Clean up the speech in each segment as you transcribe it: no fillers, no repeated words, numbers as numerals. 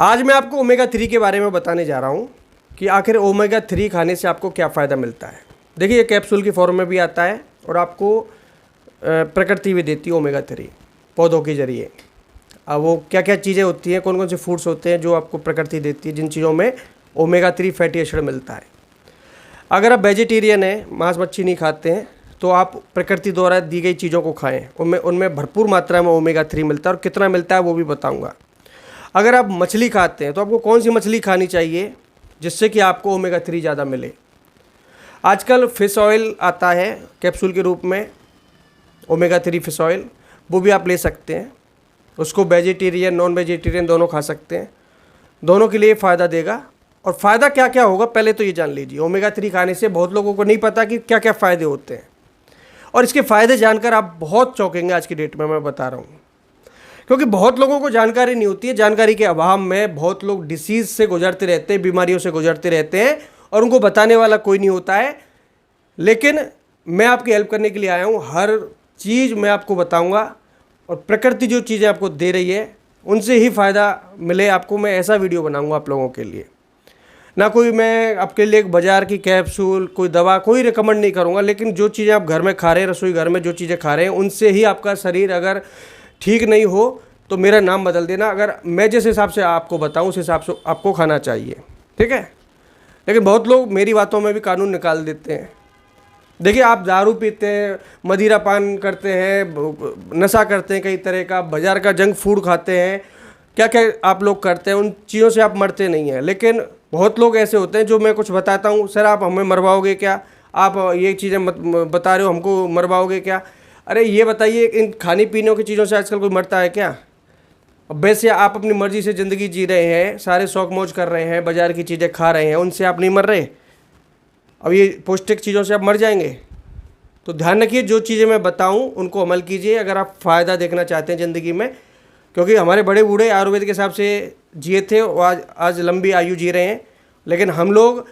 आज मैं आपको ओमेगा 3 के बारे में बताने जा रहा हूँ कि आखिर ओमेगा 3 खाने से आपको क्या फ़ायदा मिलता है। देखिए, ये कैप्सूल की फॉर्म में भी आता है और आपको प्रकृति भी देती है ओमेगा 3 पौधों के ज़रिए। अब वो क्या क्या चीज़ें होती हैं, कौन कौन से फूड्स होते हैं जो आपको प्रकृति देती है, जिन चीज़ों में ओमेगा 3 फैटी एसिड मिलता है। अगर आप वेजिटेरियन हैं, मांस मच्छी नहीं खाते हैं, तो आप प्रकृति द्वारा दी गई चीज़ों को खाएँ। उनमें भरपूर मात्रा में ओमेगा 3 मिलता है और कितना मिलता है वो भी बताऊँगा। अगर आप मछली खाते हैं तो आपको कौन सी मछली खानी चाहिए जिससे कि आपको ओमेगा 3 ज़्यादा मिले। आजकल फ़िश ऑयल आता है कैप्सूल के रूप में, ओमेगा 3 फ़िश ऑयल, वो भी आप ले सकते हैं। उसको वेजिटेरियन नॉन वेजिटेरियन दोनों खा सकते हैं, दोनों के लिए फ़ायदा देगा। और फ़ायदा क्या क्या होगा पहले तो ये जान लीजिए। ओमेगा 3 खाने से बहुत लोगों को नहीं पता कि क्या क्या फ़ायदे होते हैं, और इसके फ़ायदे जानकर आप बहुत चौंकेंगे। आज की डेट में मैं बता रहा हूँ, क्योंकि बहुत लोगों को जानकारी नहीं होती है। जानकारी के अभाव में बहुत लोग डिसीज़ से गुजरते रहते हैं, बीमारियों से गुजरते रहते हैं, और उनको बताने वाला कोई नहीं होता है। लेकिन मैं आपकी हेल्प करने के लिए आया हूँ। हर चीज़ मैं आपको बताऊँगा, और प्रकृति जो चीज़ें आपको दे रही है उनसे ही फ़ायदा मिले आपको। मैं ऐसा वीडियो बनाऊँगा आप लोगों के लिए, ना कोई मैं आपके लिए एक बाज़ार की कैप्सूल, कोई दवा, कोई रिकमेंड नहीं करूँगा। लेकिन जो चीज़ें आप घर में खा रहे हैं, रसोई घर में जो चीज़ें खा रहे हैं, उनसे ही आपका शरीर अगर ठीक नहीं हो तो मेरा नाम बदल देना। अगर मैं जिस हिसाब से आपको बताऊं उस हिसाब से आपको खाना चाहिए, ठीक है। लेकिन बहुत लोग मेरी बातों में भी कानून निकाल देते हैं। देखिए, आप दारू पीते हैं, मदिरा पान करते हैं, नशा करते हैं, कई तरह का बाज़ार का जंक फूड खाते हैं, क्या क्या आप लोग करते हैं, उन चीज़ों से आप मरते नहीं हैं। लेकिन बहुत लोग ऐसे होते हैं जो मैं कुछ बताता हूँ, सर आप हमें मरवाओगे क्या, आप ये चीज़ें मत बता रहे हो, हमको मरवाओगे क्या। अरे ये बताइए, इन खाने पीने की चीज़ों से आजकल कोई मरता है क्या। अब वैसे आप अपनी मर्ज़ी से ज़िंदगी जी रहे हैं, सारे शौक मौज कर रहे हैं, बाज़ार की चीज़ें खा रहे हैं, उनसे आप नहीं मर रहे। अब ये पौष्टिक चीज़ों से आप मर जाएंगे। तो ध्यान रखिए, जो चीज़ें मैं बताऊं उनको अमल कीजिए अगर आप फ़ायदा देखना चाहते हैं ज़िंदगी में। क्योंकि हमारे बड़े बूढ़े आयुर्वेद के हिसाब से जिए थे, वो आज लंबी आयु जी रहे हैं। लेकिन हम लोग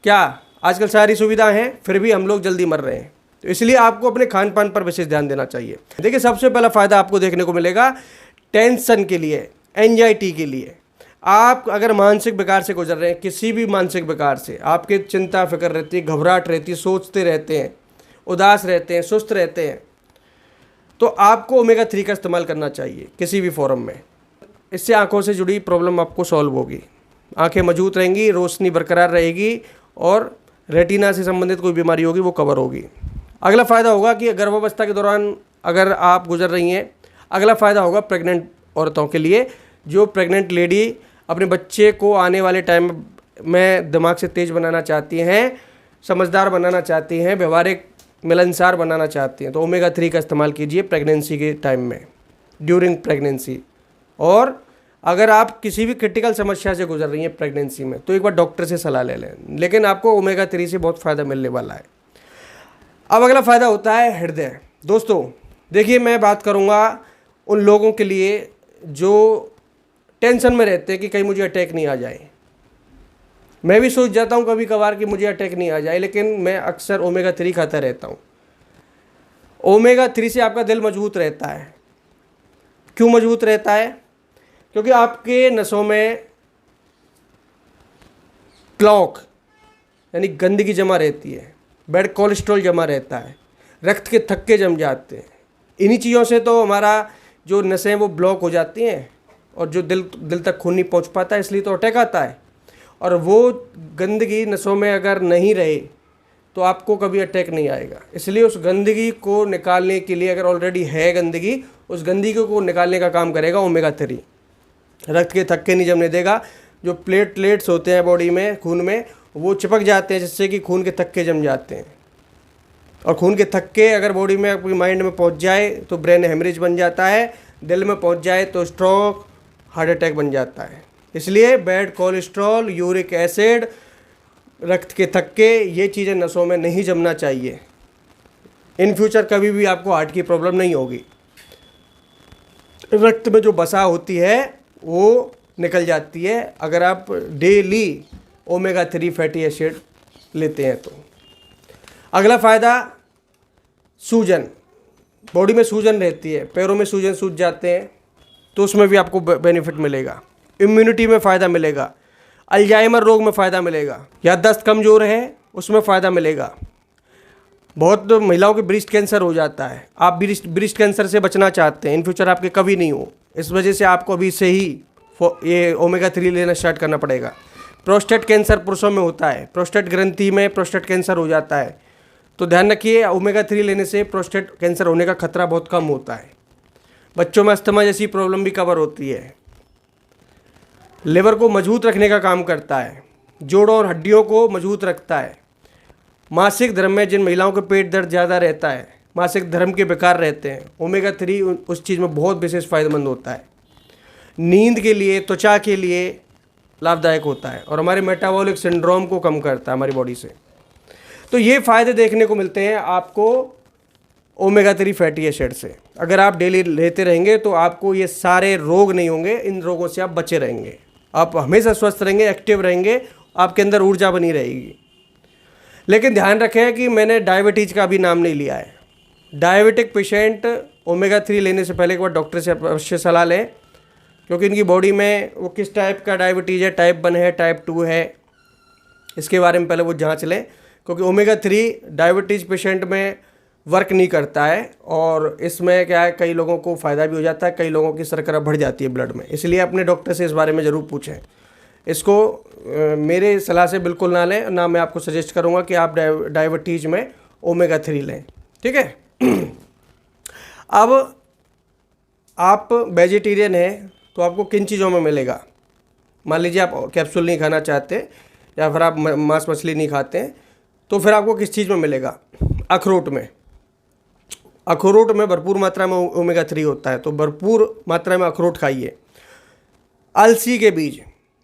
क्या, आजकल सारी सुविधा हैं, फिर भी हम लोग जल्दी मर रहे हैं। तो इसलिए आपको अपने खान पान पर विशेष ध्यान देना चाहिए। देखिए, सबसे पहला फ़ायदा आपको देखने को मिलेगा टेंशन के लिए, एंजाइटी के लिए। आप अगर मानसिक विकार से गुजर रहे हैं, किसी भी मानसिक विकार से, आपके चिंता फिक्र रहती है, घबराहट रहती है, सोचते रहते हैं, उदास रहते हैं, सुस्त रहते हैं, तो आपको ओमेगा 3 का इस्तेमाल करना चाहिए किसी भी फॉर्म में। इससे आंखों से जुड़ी प्रॉब्लम आपको सॉल्व होगी, आंखें मजबूत रहेंगी, रोशनी बरकरार रहेगी, और रेटिना से संबंधित कोई बीमारी होगी वो कवर होगी। अगला फ़ायदा होगा कि गर्भावस्था के दौरान अगर आप गुजर रही हैं, अगला फ़ायदा होगा प्रेग्नेंट औरतों के लिए। जो प्रेग्नेंट लेडी अपने बच्चे को आने वाले टाइम में दिमाग से तेज़ बनाना चाहती हैं, समझदार बनाना चाहती हैं, व्यवहारिक मिलनसार बनाना चाहती हैं, तो ओमेगा 3 का इस्तेमाल कीजिए प्रेगनेंसी के टाइम में, ड्यूरिंग प्रेगनेंसी। और अगर आप किसी भी क्रिटिकल समस्या से गुजर रही हैं प्रेगनेंसी में, तो एक बार डॉक्टर से सलाह ले लें। लेकिन आपको ओमेगा 3 से बहुत फ़ायदा मिलने वाला है। अब अगला फ़ायदा होता है हृदय। दोस्तों देखिए, मैं बात करूँगा उन लोगों के लिए जो टेंशन में रहते हैं कि कहीं मुझे अटैक नहीं आ जाए। मैं भी सोच जाता हूँ कभी कभार कि मुझे अटैक नहीं आ जाए, लेकिन मैं अक्सर ओमेगा 3 खाता रहता हूँ। ओमेगा 3 से आपका दिल मजबूत रहता है। क्यों मजबूत रहता है? क्योंकि आपके नसों में प्लॉक यानी गंदगी जमा रहती है, बैड कोलेस्ट्रॉल जमा रहता है, रक्त के थक्के जम जाते हैं। इन्हीं चीज़ों से तो हमारा जो नसें वो ब्लॉक हो जाती हैं, और जो दिल तक खून नहीं पहुंच पाता, इसलिए तो अटैक आता है। और वो गंदगी नसों में अगर नहीं रहे तो आपको कभी अटैक नहीं आएगा। इसलिए उस गंदगी को निकालने के लिए, अगर ऑलरेडी है गंदगी, उस गंदगी को निकालने का काम करेगा ओमेगा 3। रक्त के थक्के नहीं जमने देगा। जो प्लेटलेट्स होते हैं बॉडी में, खून में, वो चिपक जाते हैं, जिससे कि खून के थक्के जम जाते हैं। और खून के थक्के अगर बॉडी में, आपकी माइंड में पहुंच जाए तो ब्रेन हेमरेज बन जाता है, दिल में पहुंच जाए तो स्ट्रोक, हार्ट अटैक बन जाता है। इसलिए बैड कोलेस्ट्रॉल, यूरिक एसिड, रक्त के थक्के, ये चीज़ें नसों में नहीं जमना चाहिए। इन फ्यूचर कभी भी आपको हार्ट की प्रॉब्लम नहीं होगी। रक्त में जो बसा होती है वो निकल जाती है अगर आप डेली ओमेगा 3 फैटी एसिड लेते हैं तो। अगला फ़ायदा, सूजन। बॉडी में सूजन रहती है, पैरों में सूजन सूज जाते हैं, तो उसमें भी आपको बेनिफिट मिलेगा। इम्यूनिटी में फ़ायदा मिलेगा, अल्जाइमर रोग में फ़ायदा मिलेगा, याददाश्त कमज़ोर है उसमें फ़ायदा मिलेगा। बहुत महिलाओं के ब्रेस्ट कैंसर हो जाता है, आप ब्रेस्ट कैंसर से बचना चाहते हैं, इन फ्यूचर आपके कभी नहीं हो, इस वजह से आपको अभी से ही ये ओमेगा 3 लेना स्टार्ट करना पड़ेगा। प्रोस्टेट कैंसर पुरुषों में होता है, प्रोस्टेट ग्रंथि में प्रोस्टेट कैंसर हो जाता है, तो ध्यान रखिए ओमेगा 3 लेने से प्रोस्टेट कैंसर होने का खतरा बहुत कम होता है। बच्चों में अस्थमा जैसी प्रॉब्लम भी कवर होती है। लिवर को मजबूत रखने का काम करता है, जोड़ों और हड्डियों को मजबूत रखता है। मासिक धर्म में जिन महिलाओं के पेट दर्द ज़्यादा रहता है, मासिक धर्म के बेकार रहते हैं, ओमेगा 3 उस चीज़ में बहुत विशेष फ़ायदेमंद होता है। नींद के लिए, त्वचा के लिए लाभदायक होता है और हमारे मेटाबॉलिक सिंड्रोम को कम करता है हमारी बॉडी से। तो ये फ़ायदे देखने को मिलते हैं आपको ओमेगा 3 फैटी एसिड से। अगर आप डेली लेते रहेंगे तो आपको ये सारे रोग नहीं होंगे, इन रोगों से आप बचे रहेंगे, आप हमेशा स्वस्थ रहेंगे, एक्टिव रहेंगे, आपके अंदर ऊर्जा बनी रहेगी। लेकिन ध्यान रखें कि मैंने डायबिटीज़ का भी नाम नहीं लिया है। डायबिटिक पेशेंट ओमेगा 3 लेने से पहले एक बार डॉक्टर से अवश्य सलाह लें, क्योंकि इनकी बॉडी में वो किस टाइप का डायबिटीज़ है, टाइप 1 है, टाइप 2 है, इसके बारे में पहले वो जांच लें। क्योंकि ओमेगा 3 डायबिटीज़ पेशेंट में वर्क नहीं करता है और इसमें क्या है, कई लोगों को फ़ायदा भी हो जाता है, कई लोगों की शर्करा बढ़ जाती है ब्लड में, इसलिए अपने डॉक्टर से इस बारे में ज़रूर पूछें। इसको मेरे सलाह से बिल्कुल ना लें, ना मैं आपको सजेस्ट करूँगा कि आप डायबिटीज़ में ओमेगा 3 लें, ठीक है। अब आप वेजिटेरियन हैं तो आपको किन चीज़ों में मिलेगा। मान लीजिए आप कैप्सूल नहीं खाना चाहते या फिर आप मांस मछली नहीं खाते हैं, तो फिर आपको किस चीज़ में मिलेगा। अखरोट में, अखरोट में भरपूर मात्रा में ओमेगा 3 होता है, तो भरपूर मात्रा में अखरोट खाइए। अलसी के बीज,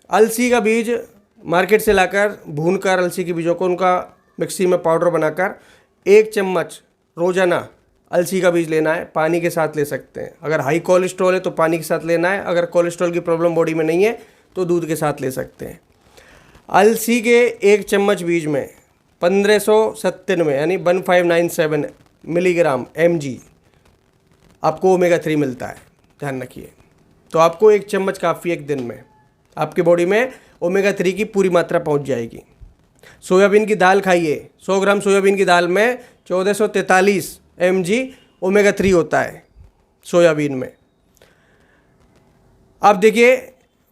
अलसी का बीज मार्केट से लाकर भूनकर अलसी के बीजों को उनका मिक्सी में पाउडर बनाकर 1 चम्मच रोज़ाना अलसी का बीज लेना है, पानी के साथ ले सकते हैं। अगर हाई कोलेस्ट्रॉल है तो पानी के साथ लेना है, अगर कोलेस्ट्रॉल की प्रॉब्लम बॉडी में नहीं है तो दूध के साथ ले सकते हैं। अलसी के 1 चम्मच बीज में 1597 यानी 1597 मिलीग्राम mg आपको ओमेगा 3 मिलता है, ध्यान रखिए। तो आपको 1 चम्मच काफ़ी, एक दिन में आपकी बॉडी में ओमेगा 3 की पूरी मात्रा पहुंच जाएगी। सोयाबीन की दाल खाइए, 100 ग्राम सोयाबीन की दाल में 1443 mg ओमेगा 3 होता है सोयाबीन में। अब देखिए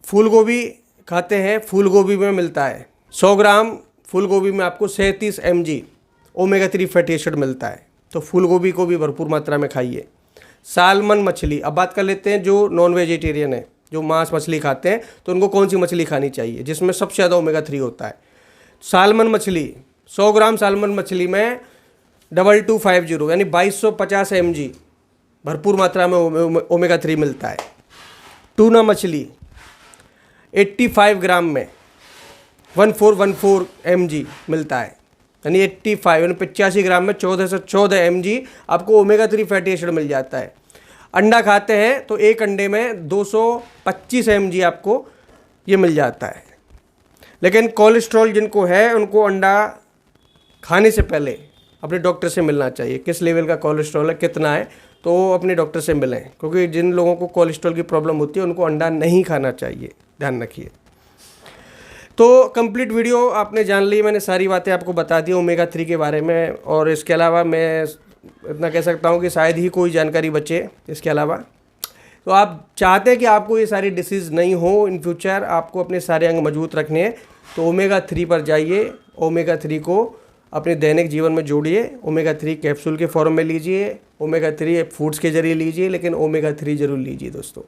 फूल गोभी खाते हैं, फूल गोभी में मिलता है 100 ग्राम फूल गोभी में आपको 37 mg ओमेगा 3 फैटी एसिड मिलता है, तो फूल गोभी को भी भरपूर मात्रा में खाइए। सालमन मछली, अब बात कर लेते हैं जो नॉन वेजिटेरियन है, जो मांस मछली खाते हैं, तो उनको कौन सी मछली खानी चाहिए जिसमें सबसे ज़्यादा ओमेगा 3 होता है। सालमन मछली, 100 ग्राम सालमन मछली में 2250 यानी 2250 mg भरपूर मात्रा में ओमेगा 3 मिलता है। टूना मछली 85 ग्राम में 1414 mg मिलता है, यानी 85 यानी 85 ग्राम में 1414 mg आपको ओमेगा 3 फैटी एसिड मिल जाता है। अंडा खाते हैं तो एक अंडे में 225 mg आपको ये मिल जाता है। लेकिन कोलेस्ट्रॉल जिनको है उनको अंडा खाने से पहले अपने डॉक्टर से मिलना चाहिए, किस लेवल का कोलेस्ट्रॉल है, कितना है, तो अपने डॉक्टर से मिलें, क्योंकि जिन लोगों को कोलेस्ट्रॉल की प्रॉब्लम होती है उनको अंडा नहीं खाना चाहिए, ध्यान रखिए। तो कंप्लीट वीडियो आपने जान ली, मैंने सारी बातें आपको बता दी ओमेगा 3 के बारे में, और इसके अलावा मैं इतना कह सकता हूँ कि शायद ही कोई जानकारी बचे इसके अलावा। तो आप चाहते हैं कि आपको ये सारी डिसीज़ नहीं हो इन फ्यूचर, आपको अपने सारे अंग मजबूत रखने हैं, तो ओमेगा 3 पर जाइए, ओमेगा 3 को अपने दैनिक जीवन में जोड़िए। ओमेगा 3 कैप्सूल के फॉर्म में लीजिए, ओमेगा 3 फूड्स के जरिए लीजिए, लेकिन ओमेगा 3 जरूर लीजिए दोस्तों।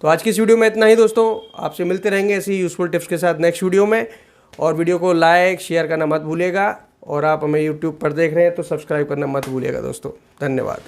तो आज की इस वीडियो में इतना ही दोस्तों, आपसे मिलते रहेंगे ऐसी यूज़फुल टिप्स के साथ नेक्स्ट वीडियो में। और वीडियो को लाइक शेयर करना मत भूलिएगा, और आप हमें यूट्यूब पर देख रहे हैं तो सब्सक्राइब करना मत भूलिएगा दोस्तों। धन्यवाद।